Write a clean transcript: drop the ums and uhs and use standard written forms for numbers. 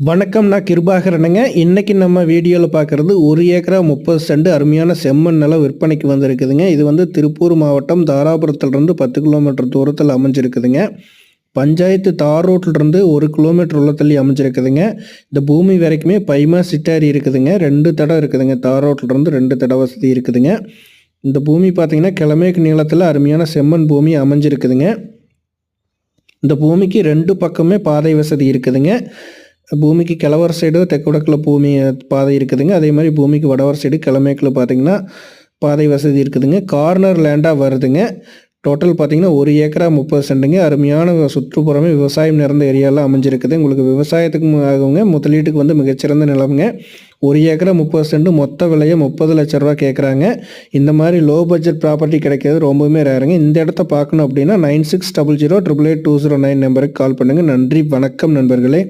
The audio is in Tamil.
வணக்கம். நான் கிருபாகரனுங்க. இன்னைக்கு நம்ம வீடியோவில் பார்க்குறது 1 ஏக்கரா 30 சென்ட் அருமையான செம்மண் நிலம் விற்பனைக்கு வந்திருக்குதுங்க. இது வந்து திருப்பூர் மாவட்டம் தாராபுரத்துலேருந்து 10 கிலோமீட்டர் தூரத்தில் அமைஞ்சிருக்குதுங்க. பஞ்சாயத்து தார் ரோட்டிலிருந்து 1 கிலோமீட்டர் உள்ள தள்ளி அமைஞ்சிருக்குதுங்க. இந்த பூமி வரைக்குமே பைமா சிட்டாரி இருக்குதுங்க. 2 தடம் இருக்குதுங்க. தார் ரோட்டிலிருந்து 2 தட வசதி இருக்குதுங்க. இந்த பூமி பார்த்திங்கன்னா கிழமேற்கு நீளத்தில் அருமையான செம்மண் பூமி அமைஞ்சிருக்குதுங்க. இந்த பூமிக்கு 2 பக்கமே பாதை வசதி இருக்குதுங்க. பூமிக்கு கிழவர சைடு தெற்குவடக்கில் பூமி பாதை இருக்குதுங்க. அதே மாதிரி பூமிக்கு வடவர சைடு கிழமேக்கில் பார்த்திங்கன்னா பாதை வசதி இருக்குதுங்க. கார்னர் லேண்டாக வருதுங்க. டோட்டல் பார்த்திங்கன்னா 1 ஏக்கரா 30 சென்ட்டுங்க. அருமையான சுற்றுப்புறமே விவசாயம் நிறைந்த ஏரியாவில் அமைஞ்சிருக்குது. உங்களுக்கு விவசாயத்துக்கு ஆகுங்க, முதலீட்டுக்கு வந்து மிகச்சிறந்த நிலமுங்க. 1 ஏக்கரா 30 சென்ட் மொத்த விலையை 30 லட்ச ரூபா கேட்குறாங்க. இந்த மாதிரி லோ பட்ஜெட் ப்ராப்பர்ட்டி கிடைக்கிறது ரொம்பவுமே ரேருங்க. இந்த இடத்த பார்க்கணும் அப்படின்னா 9600888209 நம்பருக்கு கால் பண்ணுங்கள். நன்றி, வணக்கம் நண்பர்களே.